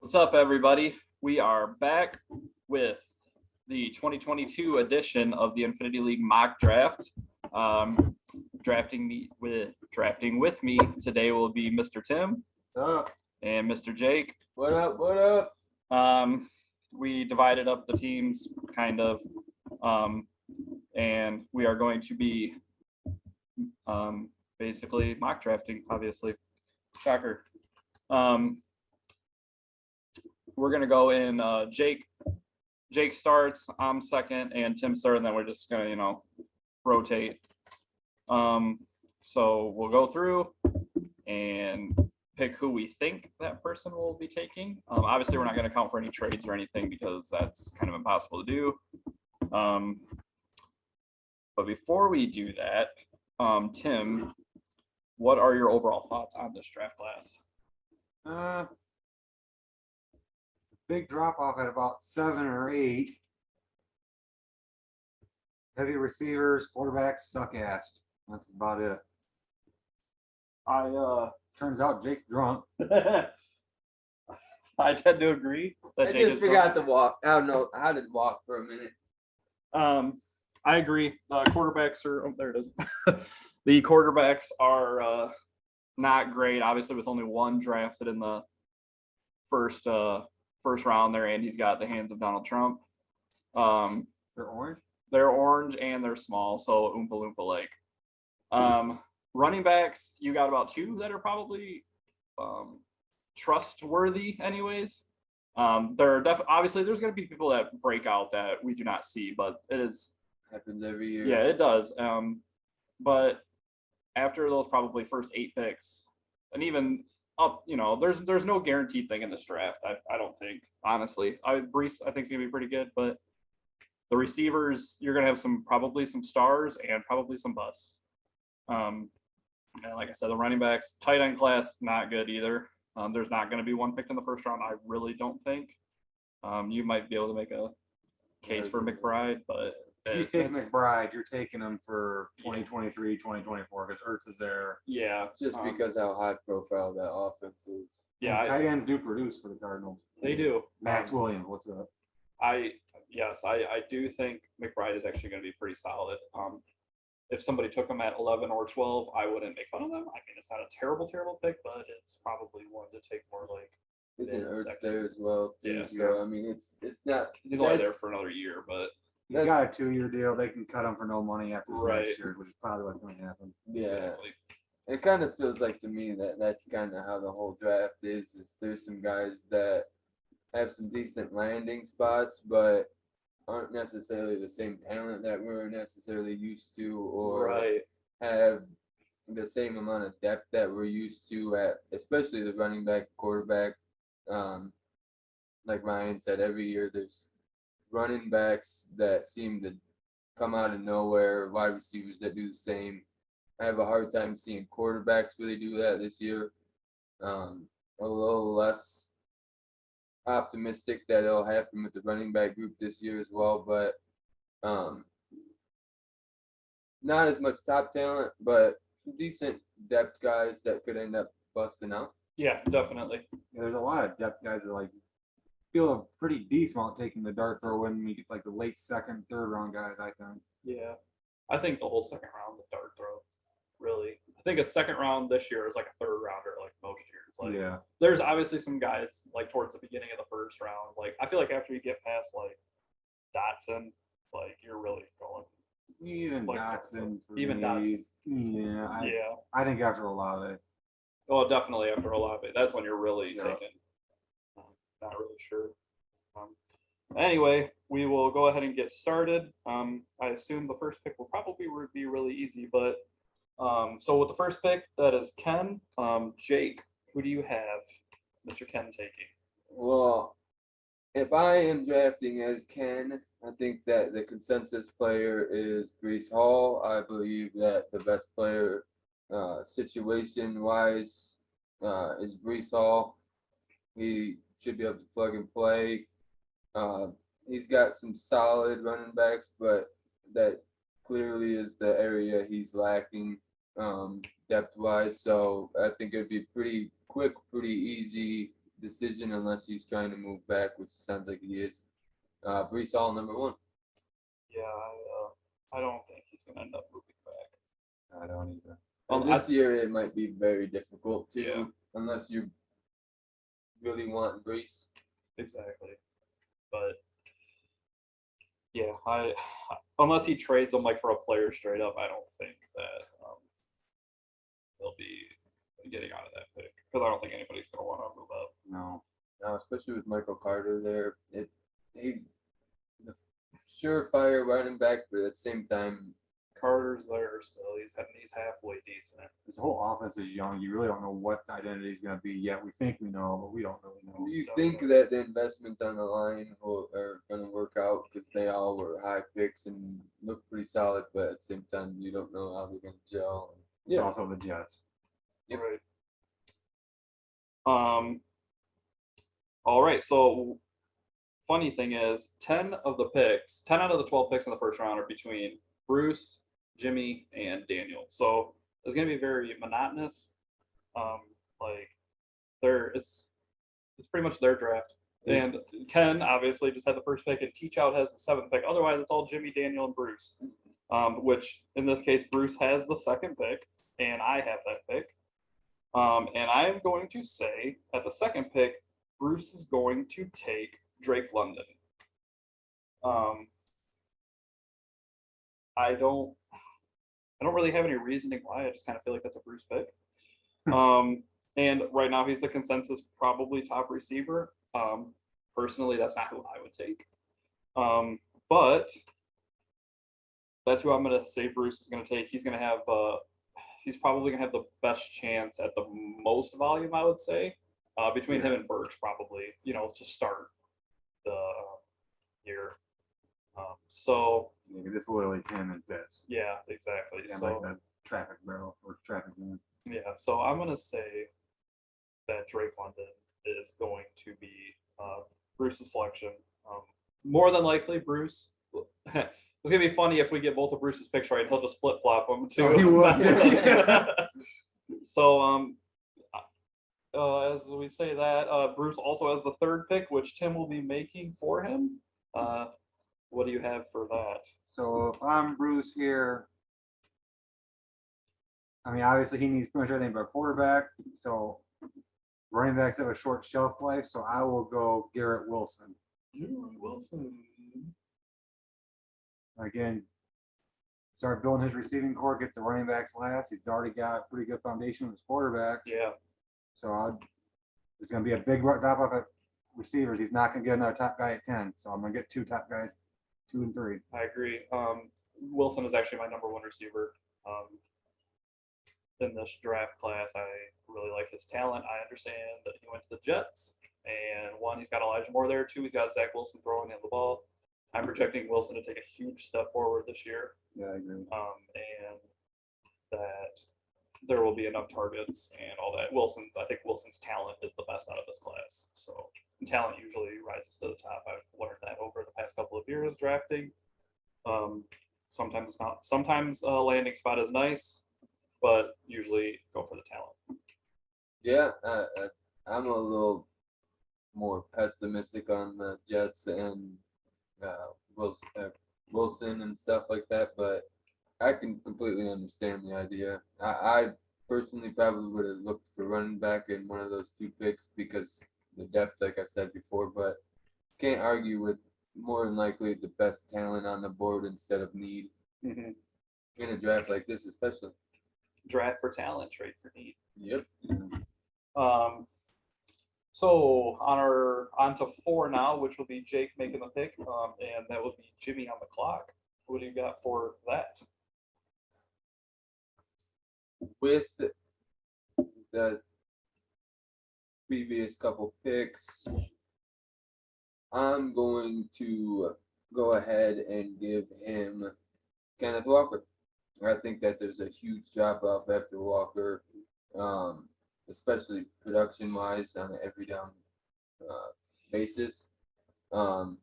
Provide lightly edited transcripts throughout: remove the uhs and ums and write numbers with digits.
What's up, everybody? We are back with the 2022 edition of the Infinity League mock draft. Drafting with me today will be Mr. Tim and Mr. Jake. What up? What up? We divided up the teams kind of, and we are going to be basically mock drafting, obviously. Shocker. We're gonna go in Jake starts, I'm second, and Tim third, and then we're just gonna, rotate. So we'll go through and pick who we think that person will be taking. Obviously we're not gonna count for any trades or anything because that's kind of impossible to do. But before we do that, Tim, what are your overall thoughts on this draft class? Big drop off at about 7 or 8. Heavy receivers, quarterbacks suck ass. That's about it. Turns out Jake's drunk. I tend to agree that I Jake just is forgot to walk. I don't know how to walk for a minute. I agree. Quarterbacks are there it is. The quarterbacks are not great. Obviously, with only one drafted in the first round there, and he's got the hands of Donald Trump. They're orange. They're orange and they're small, so Oompa Loompa like. Running backs, you got about two that are probably trustworthy, anyways. Obviously there's going to be people that break out that we do not see, but it is Happens every year. yeah, it does. But after those probably first 8 picks, and even up, there's no guaranteed thing in this draft. I don't think, honestly. Brees I think is gonna be pretty good, but the receivers, you're gonna have probably some stars and probably some busts. And like I said, the running backs, tight end class, not good either. There's not gonna be one picked in the first round. I really don't think. You might be able to make a case for McBride, but If you take McBride, you're taking him for 2023, 2024 because Ertz is there. yeah, Just because how high profile that offense is. yeah, And tight ends do produce for the Cardinals. they do. Max Williams, what's up? I do think McBride is actually going to be pretty solid. If somebody took him at 11 or 12, I wouldn't make fun of them. I mean, it's not a terrible pick, but it's probably one to take more like. Isn't Yeah, Ertz second. there as well too? Yeah. So I mean, it's not. He's only there that's- for another year, but He's got a 2-year deal. They can cut him for no money after Right. next year, which is probably what's going to happen. Yeah. exactly. It kind of feels like to me that that's kind of how the whole draft is. There's some guys that have some decent landing spots, but aren't necessarily the same talent that we're necessarily used to, or Right. have the same amount of depth that we're used to at, especially the running back, quarterback. Like Ryan said, every year there's running backs that seem to come out of nowhere, wide receivers that do the same. I have a hard time seeing quarterbacks really do that this year. A little less optimistic that it'll happen with the running back group this year as well, but not as much top talent, but decent depth guys that could end up busting out. Yeah, definitely. Yeah, there's a lot of depth guys that feel pretty decent about taking the dart throw when we get the late second, third round guys, I think. Yeah, I think the whole second round, the dart throw, really. I think a second round this year is like a third rounder, like most years. Like, Yeah. there's obviously some guys like towards the beginning of the first round. Like, I feel like after you get past like Dotson, like you're really going. Even Like, Dotson. For even me, Dotson. Yeah. Yeah. I think after Olave. Oh, definitely after Olave. That's when you're really Yeah. taking. Not really sure. Anyway, we will go ahead and get started. I assume the first pick will probably be really easy, but so with the first pick, that is Ken. Jake, who do you have, Mr. Ken, taking? Well, if I am drafting as Ken, I think that the consensus player is Brees Hall. I believe that the best player situation-wise is Brees Hall. He should be able to plug and play. He's got some solid running backs, but that clearly is the area he's lacking depth-wise. So I think it'd be pretty quick, pretty easy decision unless he's trying to move back, which sounds like he is. Brees Hall, number 1. Yeah, I don't think he's gonna end up moving back. I don't either. And this year it might be very difficult too, Yeah. unless you really want Brees. Exactly. But yeah, unless he trades them like for a player straight up, I don't think that they'll be getting out of that pick because I don't think anybody's gonna want to move up. No. Now, especially with Michael Carter there, he's the surefire running back, but at the same time, Carter's there still. He's halfway decent. This whole offense is young. You really don't know what the identity is going to be yet. We think we know, but we don't really know. do you So- think that the investments on the line are going to work out because they all were high picks and look pretty solid, but at the same time, you don't know how they're going to gel. It's also the Jets. Yep. Right. All right. So, funny thing is, 10 out of the 12 picks in the first round are between Bruce, Jimmy, and Daniel. So it's gonna be very monotonous. It's pretty much their draft. And Ken obviously just had the first pick, and Teach Out has the 7th pick. Otherwise, it's all Jimmy, Daniel, and Bruce. Which in this case, Bruce has the 2nd pick, and I have that pick. And I am going to say at the 2nd pick, Bruce is going to take Drake London. I don't really have any reasoning why. I just kind of feel like that's a Bruce pick. And right now he's the consensus probably top receiver. Personally, that's not who I would take. But that's who I'm going to say Bruce is going to take. He's going to have he's probably going to have the best chance at the most volume, I would say, between him and Burks probably, to start the year. So This literally him and Pitts. yeah, exactly. And So like a traffic barrel or traffic jam. yeah, so I'm gonna say that Drake London is going to be Bruce's selection. More than likely, Bruce. It's gonna be funny if we get both of Bruce's picks right. He'll just flip flop them too. Oh, he will. So as we say that, Bruce also has the 3rd pick, which Tim will be making for him. What do you have for that? So if I'm Bruce here, I mean, obviously he needs pretty much everything but a quarterback. So running backs have a short shelf life. So I will go Garrett Wilson. Wilson. Again, start building his receiving core, get the running backs last. He's already got a pretty good foundation with his quarterbacks. Yeah. So there's going to be a big drop off at receivers. He's not going to get another top guy at 10. So I'm going to get 2 top guys, 2 and 3. I agree. Wilson is actually my number 1 receiver in this draft class. I really like his talent. I understand that he went to the Jets, and 1, he's got Elijah Moore there. 2, he's got Zach Wilson throwing him the ball. I'm projecting Wilson to take a huge step forward this year, Yeah, I agree. and that there will be enough targets and all that. I think Wilson's talent is the best out of this class. So talent usually rises to the top. I've learned that over the past couple of years drafting. Sometimes it's not. Sometimes a landing spot is nice, but usually go for the talent. Yeah, I'm a little more pessimistic on the Jets and Wilson and stuff like that, but I can completely understand the idea. I personally probably would have looked for running back in one of those 2 picks because the depth, like I said before, but can't argue with more than likely the best talent on the board instead of need in a draft like this, especially. Draft for talent, trade for need. Yep. So on to 4 now, which will be Jake making the pick, and that will be Jimmy on the clock. What do you got for that? With the previous couple picks, I'm going to go ahead and give him Kenneth Walker. I think that there's a huge drop off after Walker, especially production wise on an every down basis. There's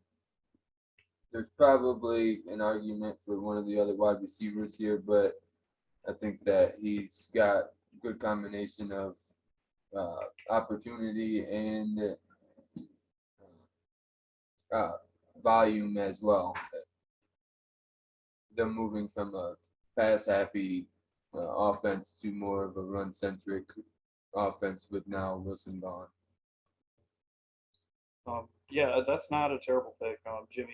probably an argument for one of the other wide receivers here, but I think that he's got good combination of opportunity and uh, volume as well. Them moving from a pass happy offense to more of a run centric offense with now Wilson gone. Yeah, that's not a terrible pick. Jimmy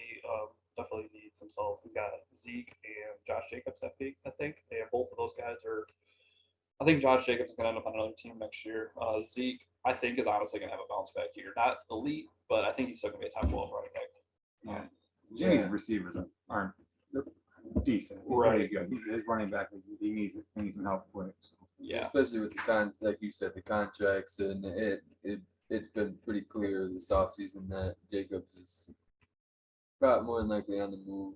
definitely needs himself. He's got Zeke and Josh Jacobs. I think they have both of those guys are. I think Josh Jacobs is going to end up on another team next year. Zeke, I think, is honestly going to have a bounce back year. Not elite, but I think he's still going to be a top 12 running back. Yeah. Jimmy's Yeah. receivers aren't they're decent. He's Right. pretty good. His running back, he needs some help quick. So. Yeah, Especially with like you said, the contracts and it's been pretty clear this offseason that Jacobs is probably more than likely on the move.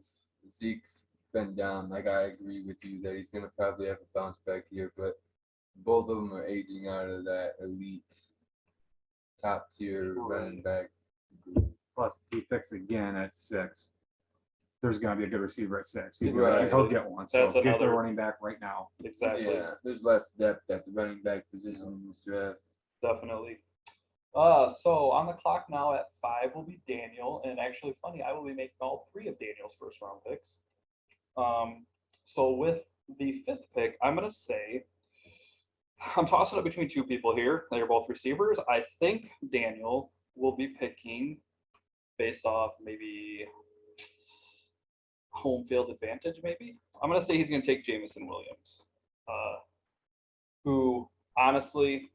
Zeke's been down. Like I agree with you that he's gonna probably have a bounce back year, but both of them are aging out of that elite top tier running back group. Plus, if he picks again at 6. There's going to be a good receiver at 6. Right. He'll get one. So That's get the another- running back right now. exactly. Yeah, there's less depth at the running back position in this draft. Definitely. So on the clock now at 5 will be Daniel, and actually funny, I will be making all 3 of Daniel's first round picks. So with the 5th pick, I'm gonna say I'm tossing it between 2 people here. They're both receivers. I think Daniel will be picking based off maybe home field advantage, maybe. I'm gonna say he's gonna take Jamison Williams, who honestly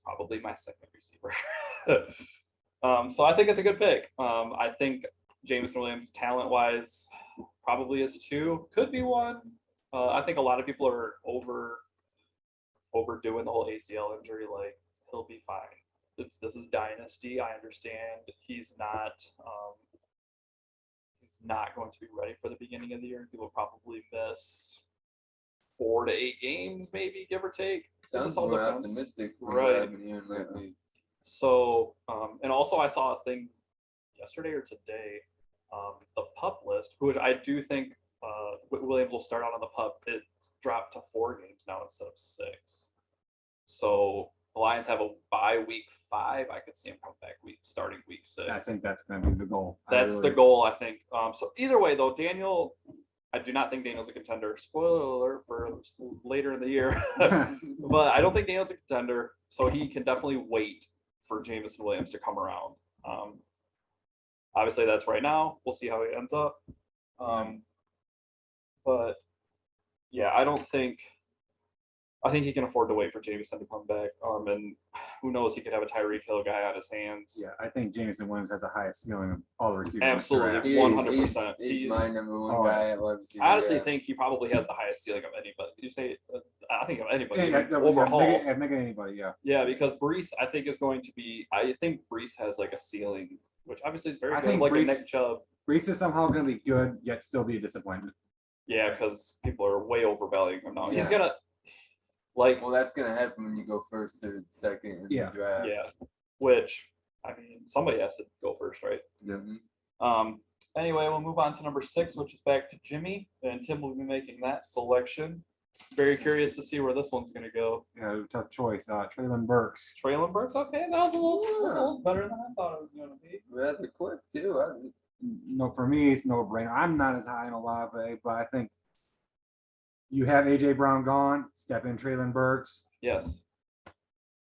probably my second receiver. So I think it's a good pick. I think Jameson Williams, talent-wise, probably is 2, could be 1. I think a lot of people are overdoing the whole ACL injury. Like he'll be fine. This is dynasty. I understand he's not going to be ready for the beginning of the year. He will probably miss 4 to 8 games, maybe, give or take. Sounds all more depends. optimistic from Right. what I've been hearing lately. So, and also I saw a thing yesterday or today, the pup list, which I do think Williams will start out on the pup. It's dropped to 4 games now instead of 6. So the Lions have a bye week 5. I could see him come back starting week 6. I think that's going to be the goal. That's the goal, I think. So either way, though, Daniel, I do not think Daniel's a contender. Spoiler alert for later in the year. But I don't think Daniel's a contender, so he can definitely wait for Jameson Williams to come around. Obviously, that's right now. We'll see how he ends up. But yeah, I think he can afford to wait for Jameson to come back. And who knows, he could have a Tyreek Hill guy on his hands. Yeah, I think Jameson Williams has the highest ceiling of all the receivers. Absolutely. He- 100%. He's my number one Oh, guy at wide receiver. I honestly yeah. think he probably has the highest ceiling of anybody. You say, I think of anybody. Yeah, even overhaul. make it anybody, yeah. Yeah, because Brees, I think, is going to be. I think Brees has like a ceiling, which obviously is very I good, think like Brees- a Nick Chubb. Brees is somehow going to be good, yet still be a disappointment. Yeah, because people are way overvaluing him now. He's Yeah. gonna like, Well, that's gonna happen when you go first or second in Yeah. the draft. yeah. Which, I mean, somebody has to go first, right? Mhm. Anyway, we'll move on to number 6, which is back to Jimmy, and Tim will be making that selection. Very curious to see where this one's gonna go. Yeah, tough choice. Traylon Burks. Traylon Burks, okay, that was a little better than I thought it was gonna be. Rather quick too. No, for me, it's no brainer. I'm not as high in Olave, but I think you have AJ Brown gone. Step in Traylon Burks. Yes.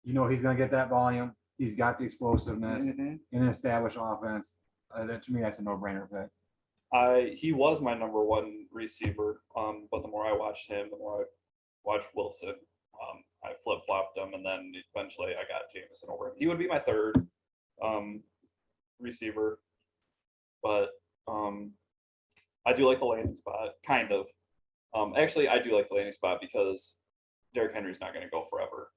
You know he's going to get that volume. He's got the explosiveness Mhm. in an established offense. That to me, that's a no-brainer pick. He was my number 1 receiver, but the more I watched him, the more I watched Wilson. I flip-flopped him, and then eventually I got Jameson over him. He would be my 3rd receiver, but I do like the landing spot, kind of. Actually, I do like the landing spot because Derrick Henry's not going to go forever.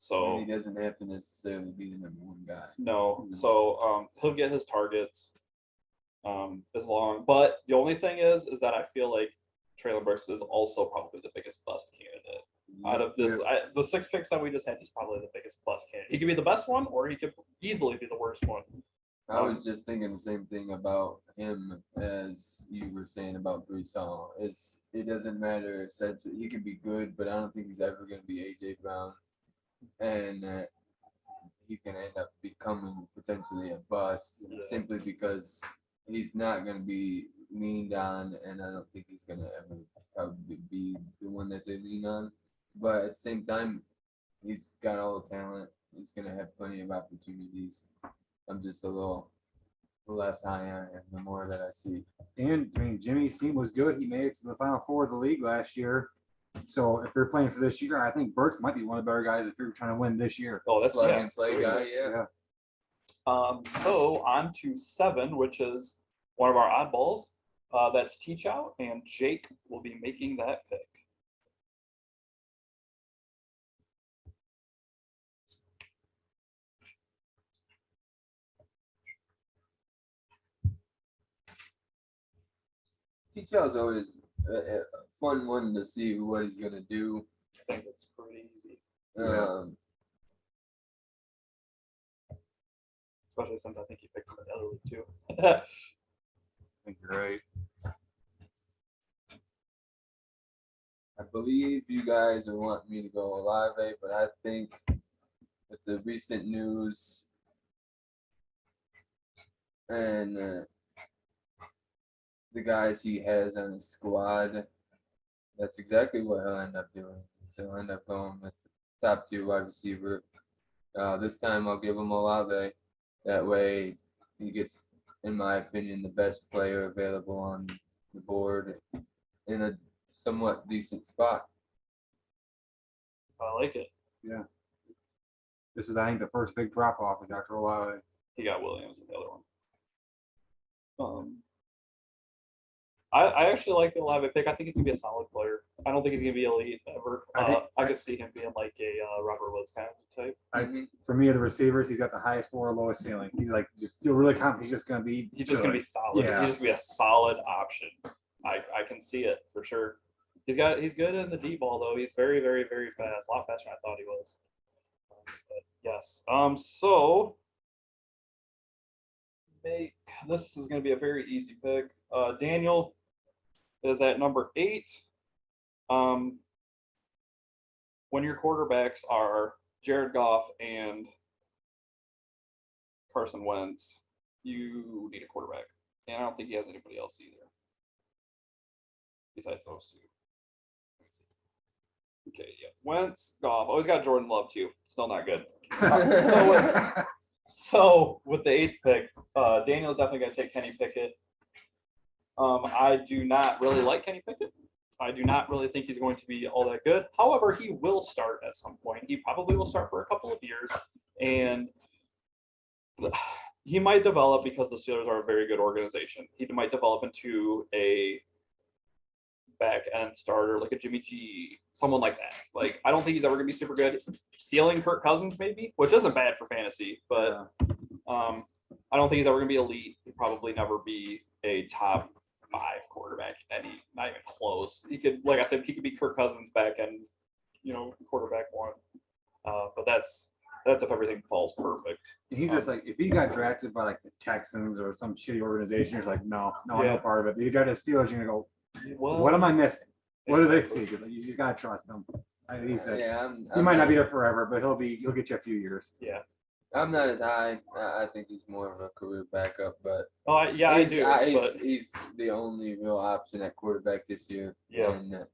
So He doesn't have to necessarily be the number one guy. no, No. so he'll get his targets as long. But the only thing is that I feel like Traylon Burks is also probably the biggest bust candidate out of this. The 6 picks that we just had, he's probably the biggest bust candidate. He could be the best one, or he could easily be the worst one. I was just thinking the same thing about him as you were saying about Brees Hall. It doesn't matter essentially. He can be good, but I don't think he's ever going to be AJ Brown. and he's gonna end up becoming potentially a bust Yeah. simply because he's not gonna be leaned on, and I don't think he's gonna ever probably be the one that they lean on. But at the same time, he's got all the talent. He's gonna have plenty of opportunities. I'm just a little less high on him the more that I see. And I mean, Jimmy's team was good. He made it to the Final Four of the league last year. So if they're playing for this year, I think Burks might be one of the better guys if you're trying to win this year. Oh, that's Plug yeah. and play guy, yeah. So on to 7, which is one of our oddballs. That's Teach Out, and Jake will be making that pick. T-Chow's always a fun one to see what he's gonna do. I think it's pretty easy, Yeah. especially since I think you picked him in the other league too. I think you're right. I believe you guys are wanting me to go Olave, but I think with the recent news and the guys he has on his squad, that's exactly what he'll end up doing. So he'll end up going with the top 2 wide receiver. This time I'll give him Olave. That way he gets, in my opinion, the best player available on the board in a somewhat decent spot. I like it. This is, I think, the first big drop off is after Olave. He got Williams in the other one. I actually like the Olave pick. I think he's gonna be a solid player. I don't think he's gonna be elite ever. I could see him being like a Robert Woods kind of type. For me, of the receivers, he's got the highest floor, lowest ceiling. He's like, just feel really confident. He's just gonna be. He's just gonna be solid. Yeah. He's just gonna be a solid option. I can see it for sure. He's good in the deep ball though. He's very, very, very fast. A lot faster than I thought he was. But yes. So this is gonna be a very easy pick. Daniel is at number 8. When your quarterbacks are Jared Goff and Carson Wentz, you need a quarterback. And I don't think he has anybody else either. Besides those 2. Let me see. Okay, yeah. Wentz, Goff. Always got Jordan Love too. Still not good. So with the 8th pick, Daniel's definitely going to take Kenny Pickett. I do not really like Kenny Pickett. I do not really think he's going to be all that good. However, he will start at some point. He probably will start for a couple of years, and he might develop because the Steelers are a very good organization. He might develop into a back end starter like a Jimmy G, someone like that. Like, I don't think he's ever gonna be super good. Stealing Kirk Cousins maybe, which isn't bad for fantasy, but I don't think he's ever gonna be elite. He'd probably never be a top 5 quarterback, not even close. He could, like I said, he could be Kirk Cousins back and quarterback 1. But that's if everything falls perfect. He's just like, if he got drafted by like the Texans or some shitty organization, he's like, no, I'm no part of it. But you draft the Steelers, you're gonna go, Well, what am I missing? What do they see? 'Cause you just gotta trust him. He said Yeah, he might not be there forever, but he'll get you a few years. Yeah. I'm not as high. I think he's more of a career backup, but I do. he's the only real option at quarterback this year. Yeah. And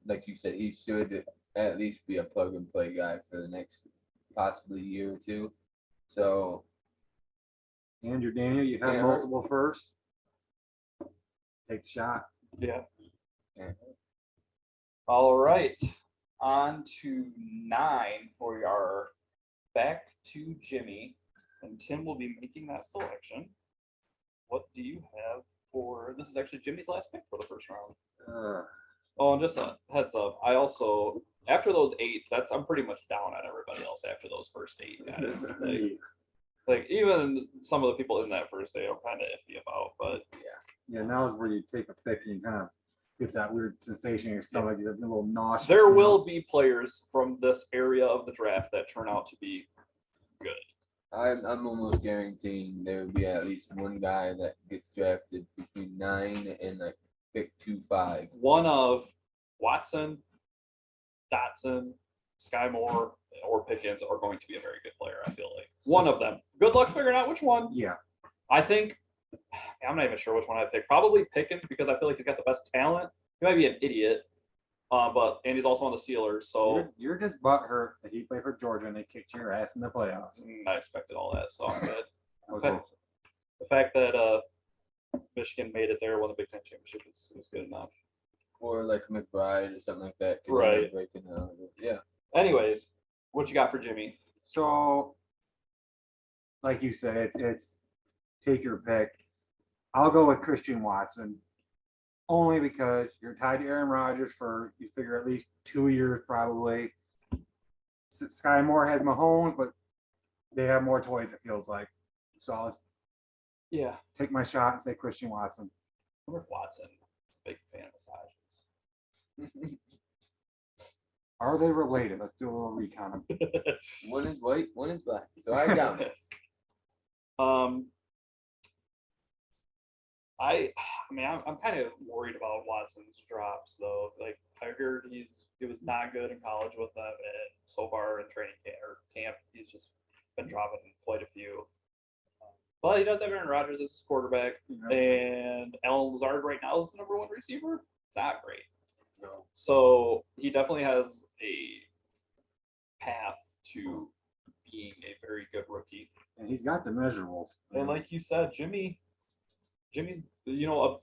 like you said, he should at least be a plug and play guy for the next possibly year or 2. So. Andrew Daniel, you have multiple first. Take the shot. Yeah. Yeah. All right. On to 9. We are back to Jimmy, and Tim will be making that selection. What do you have for this? Is actually Jimmy's last pick for the first round. Oh, and just a heads up, I also after those 8, I'm pretty much down on everybody else after those first 8 guys. Like even some of the people in that first 8 I'm kind of iffy about, but Yeah, now is where you take a pick and you kind of get that weird sensation in your stomach, you get a little nauseous. there will be players from this area of the draft that turn out to be good. I'm almost guaranteeing there will be at least one guy that gets drafted between 9 and like pick 2-5. One of Watson, Dotson, Sky Moore, or Pickens are going to be a very good player. I feel like one of them. Good luck figuring out which one. Yeah. I think I'm not even sure which one I'd pick. Probably Pickens because I feel like he's got the best talent. He might be an idiot, and he's also on the Steelers. So You're just butthurt that he played for Georgia and they kicked your ass in the playoffs. I expected all that. So I'm good. I was Okay. hopeful. The fact that Michigan made it there, won the Big Ten championship was good enough. Or like McBride or something like that. could end up Right. breaking out. Yeah. Anyways, what you got for Jimmy? So, like you said, it's take your pick. I'll go with Christian Watson, only because you're tied to Aaron Rodgers for you figure at least 2 years probably. Sky Moore has Mahomes, but they have more toys. It feels like. So I'll Yeah, take my shot and say Christian Watson. Cliff Watson. Big fan of massages. Are they related? Let's do a little recon. One is white, one is black. So I got it. I'm kind of worried about Watson's drops though. Like I heard he was not good in college with them, and so far in training camp, he's just been dropping quite a few. But he does have Aaron Rodgers as his quarterback, and Alan Lazard right now is the number 1 receiver. Not great. No. So he definitely has a path to being a very good rookie. And he's got the measurables. And like you said, Jimmy's,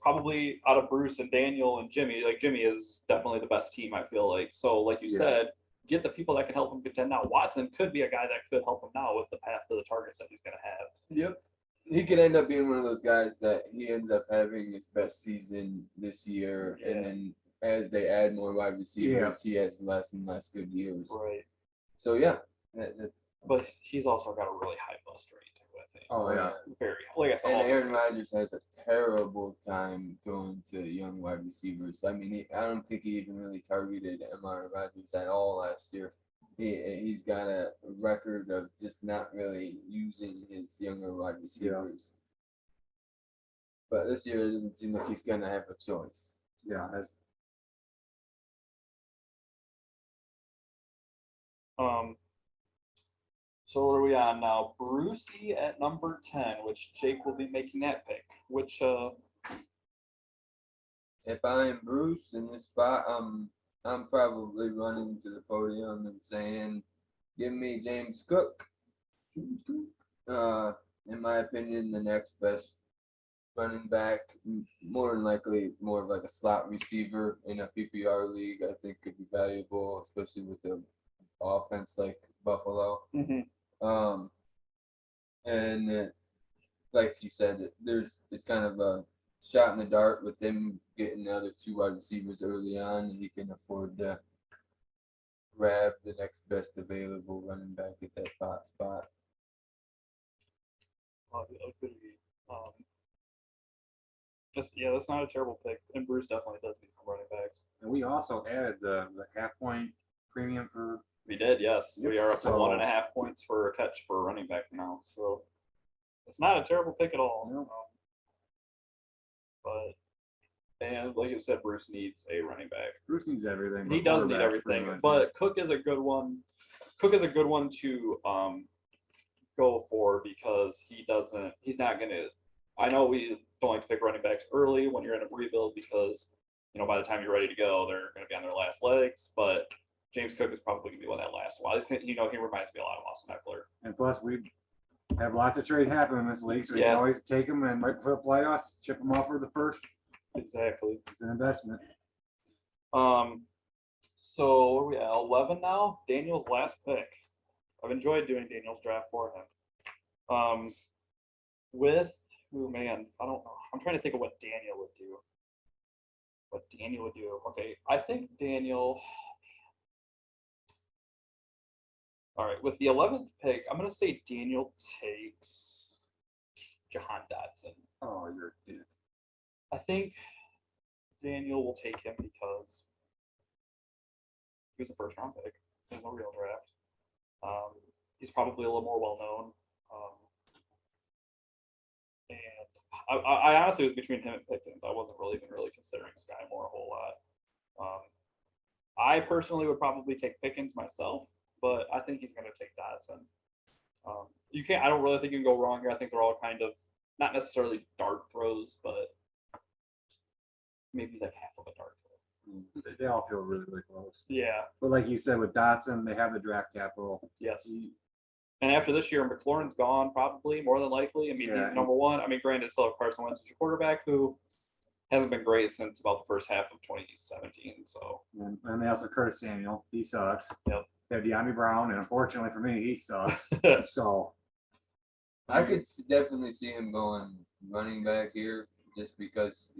probably out of Bruce and Daniel and Jimmy, like Jimmy is definitely the best team, I feel like. So like you Yeah. said, get the people that can help him contend now. Watson could be a guy that could help him now with the path to the targets that he's going to have. Yep. He could end up being one of those guys that he ends up having his best season this year, Yeah. and then as they add more wide receivers, he has less and less good years. Right. So yeah, But he's also got a really high bust rate too, I think. Oh yeah. Very, like I said, and all these Aaron guys. Rodgers has a terrible time throwing to young wide receivers. I mean, I don't think he even really targeted Amari Rodgers at all last year. He's got a record of just not really using his younger wide receivers. But this year, it doesn't seem like he's gonna have a choice. Yeah. That's, So what are we on now? Brucey at number 10, which Jake will be making that pick. Which If I'm Bruce in this spot, I'm probably running to the podium and saying, "Give me James Cook." In my opinion, the next best running back, more than likely more of like a slot receiver in a PPR league. I think could be valuable, especially with the offense like Buffalo. And like you said, it's kind of a shot in the dark with him getting the other 2 wide receivers early on. He can afford to grab the next best available running back at that spot. that's not a terrible pick. And Bruce definitely does need some running backs. and we also added the half-point premium for. We did, yes. We are up to So- 1.5 points for a catch for a running back now. So it's not a terrible pick at all. No. And like you said, Bruce needs a running back. Bruce needs everything. He but does need quarterback's pretty everything, much but Cook is a good one. Cook is a good one to go for because he's not gonna. I know we don't like to pick running backs early when you're in a rebuild because by the time you're ready to go, they're gonna be on their last legs. But James Cook is probably gonna be one that lasts a while. He reminds me a lot of Austin Eckler. And plus, we have lots of trade happen in this league, so you Yeah. can always take them and right before the playoffs, chip them off for the first. Exactly. It's an investment. So where are we at? 11 now. Daniel's last pick. I've enjoyed doing Daniel's draft for him. I don't know. I'm trying to think of what Daniel would do. Okay, I think Daniel. All right, with the 11th pick, I'm gonna say Daniel takes Jahan Dotson. Oh, you're a dick. I think Daniel will take him because he was a first-round pick in the real draft. He's probably a little more well-known. And I honestly was between him and Pickens. I wasn't really considering Sky Moore a whole lot. I personally would probably take Pickens myself, but I think he's going to take Dotson. You can't. I don't really think you can go wrong here. I think they're all kind of not necessarily dart throws, but maybe like half of a dart throw. They all feel really, really close. Yeah. But like you said, with Dotson, they have the draft capital. Yes. And after this year, McLaurin's gone, probably more than likely. I mean, Yeah. he's number one. I mean, granted, still have Carson Wentz as your quarterback, who hasn't been great since about the first half of 2017. So And they also Curtis Samuel. He sucks. Yep. They have De'Ami Brown, and unfortunately for me, he sucks. So I could definitely see him going running back here just because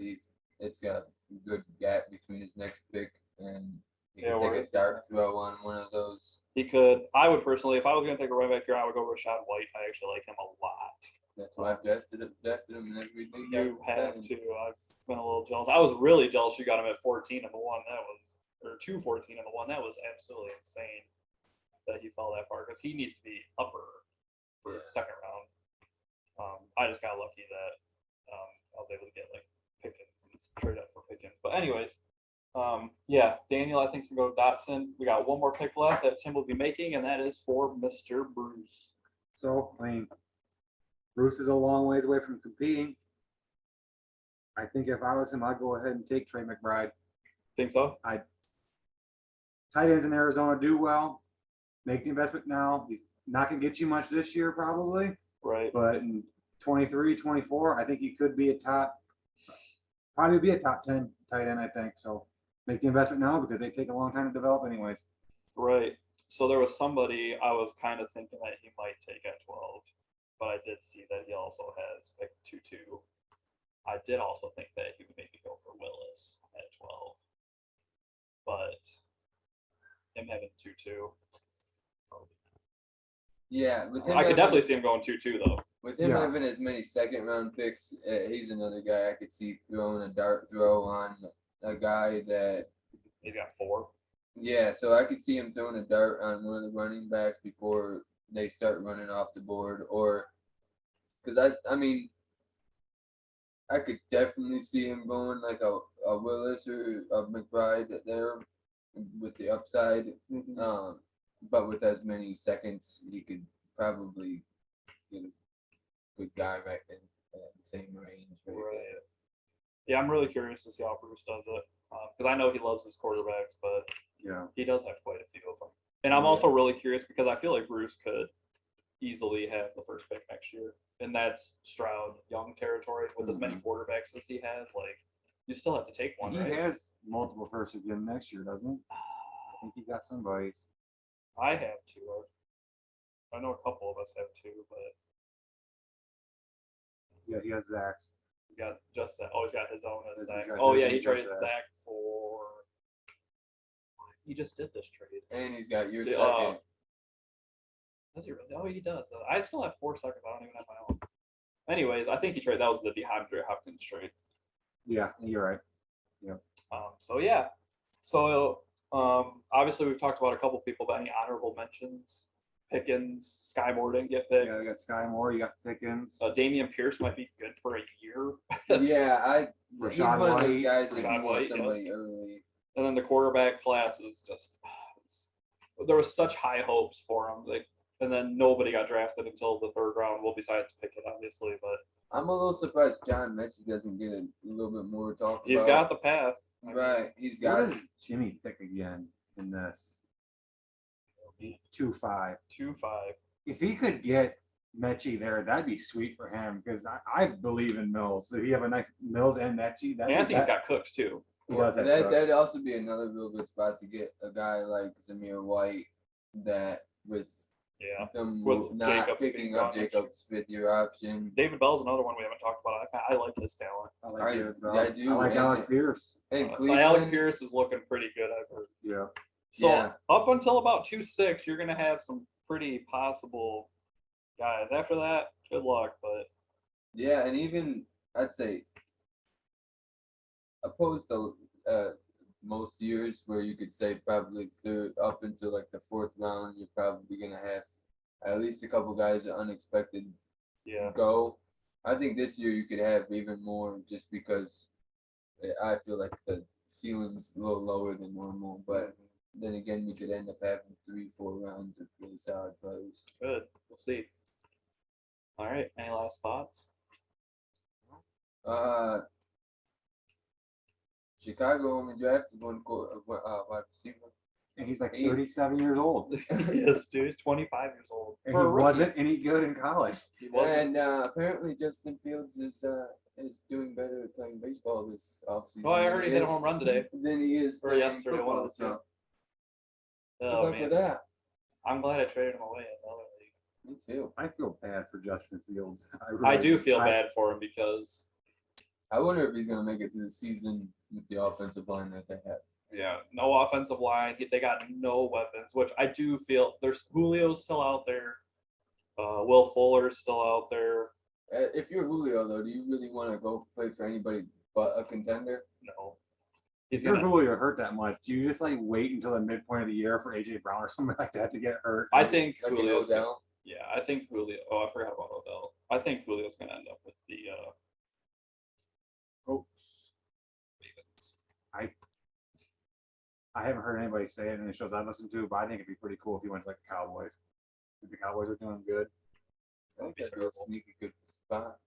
it's got a good gap between his next pick and he Yeah, can where take is a dart throw on one of those. he could. I would personally, if I was going to take a running back here, I would go Rashad White. I actually like him a lot. That's why I've drafted him in every league. You I've have been in. to. I've been a little jealous. I was really jealous you got him at 14 in the one. That was, or 214 in the one. That was absolutely insane that he fell that far because he needs to be upper for Yeah. second round. I just got lucky that I was able to get like Pickens and trade up for Pickens. But anyways, yeah, Daniel, I think can go Dotson. We got one more pick left that Tim will be making, and that is for Mr. Bruce. I mean, Bruce is a long ways away from competing. I think if I was him, I'd go ahead and take Trey McBride. Think so? Tight ends in Arizona do well. Make the investment now. He's not going to get you much this year, probably. Right. But in 23, 24, I think he could be probably be a top 10 tight end, I think. So make the investment now because they take a long time to develop anyways. Right. So there was somebody I was kind of thinking that he might take at 12, but I did see that he also has picked 2-2. I did also think that he would maybe go for Willis at 12, but him having 2-2. Yeah, with him I could having- definitely see him going 2-2 though. With him Yeah. having as many second round picks, he's another guy I could see throwing a dart throw on a guy that. He's got 4. Yeah, so I could see him throwing a dart on one of the running backs before they start running off the board, or because I mean, I could definitely see him going like a Willis or a McBride there with the upside, but with as many seconds, he could probably get a good guy right in the same range. Right. Yeah, I'm really curious to see how Bruce does it because I know he loves his quarterbacks, but Yeah. he does have quite a few of them. And I'm Yeah. also really curious because I feel like Bruce could easily have the first pick next year. And that's Stroud Young territory with as many quarterbacks as he has. Like, you still have to take one, He right? has multiple firsts again next year, doesn't he? I think he got somebody's. I have 2. I know a couple of us have 2, but Yeah, he has Zach's. he's got just that. Oh, he's got his own as He's Zach. got Oh, his yeah, own he traded Zach. Zach for. He just did this trade. And he's got your The, second. Does he really? Oh, he does. I still have 4 seconds. I don't even have my own. Anyways, I think he traded. That was the DeAndre Hopkins trade. Yeah, you're right. So yeah. So obviously we've talked about a couple people, but any honorable mentions? Pickens, Sky Moore didn't get picked. Yeah, you got Sky Moore, you got Pickens. Damian Pierce might be good for a year. Yeah, he's Rashad one of those White. guys that Rashad you want White, somebody early. And then the quarterback class is just there was such high hopes for him. Like, and then nobody got drafted until the 3rd round. Well, besides Pickett, obviously, but I'm a little surprised John Mechie doesn't get a little bit more talk he's about. got the path. I mean, Right, he's What got does Jimmy pick again in this? 2-5. 2-5. If he could get Mechie there, that'd be sweet for him because I believe in Mills. If you have a nice Mills and Mechie, And I think he's got Cooks too. he does have that. Cooks. That'd also be another real good spot to get a guy like Zamir White that with Yeah. them With not Jacobs picking being up gone next Jacobs' 5th-year option. David Bell's another one we haven't talked about. I like his talent. I like I- David Bell. yeah, I do, I like and- Alec Pierce. And Alec Cleveland, Pierce is looking pretty good, I've heard. Yeah. So Yeah. up until about 2-6, you're gonna have some pretty possible guys. After that, good luck. But yeah, and even I'd say opposed to most years where you could say probably third up until like the 4th round, you're probably gonna have at least a couple guys that unexpected yeah, go. I think this year you could have even more just because I feel like the ceiling's a little lower than normal, but then again, we could end up having 3-4 rounds of really solid players. Good. We'll see. All right. Any last thoughts? Chicago only drafted one wide receiver. And he's like He- 37 years old. Yes, dude. He's 25 years old. And For he a rookie. wasn't any good in college. He wasn't. And apparently Justin Fields is doing better at playing baseball this offseason. Oh, I than heard he hit a home is- run today. Than he is Or playing yesterday, one of the football, two. so good Oh luck man, with that. I'm glad I traded him away in another league. Me too. I feel bad for Justin Fields. I really do feel I- bad for him because I wonder if he's gonna make it to the season with the offensive line that they have. yeah, no offensive line. They got no weapons, which I do feel there's Julio's still out there. Will Fuller's still out there. If you're Julio though, do you really want to go play for anybody but a contender? No, he's If you're gonna. Julio hurt that much, do you just like wait until the midpoint of the year for AJ Brown or something like that to get hurt? I think Like an Julio's. Gonna, Odell? yeah, I think Julio. Oh, I forgot about Odell. I think Julio's gonna end up with the Oops. Ravens. I haven't heard anybody say it in the shows I've listened to, but I think it'd be pretty cool if he went to like the Cowboys. If the Cowboys are doing good. I think be that'd be a terrible. sneaky good spot.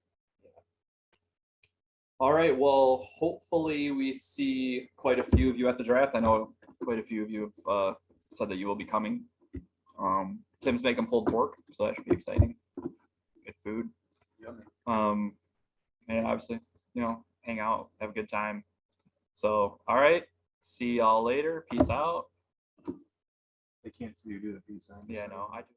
All right. Well, hopefully we see quite a few of you at the draft. I know quite a few of you have said that you will be coming. Tim's making pulled pork, so that should be exciting. Good food. Yummy. And obviously, hang out, have a good time. So, all right. See y'all later. Peace out. They can't see you do the peace sign. Yeah, no, I do.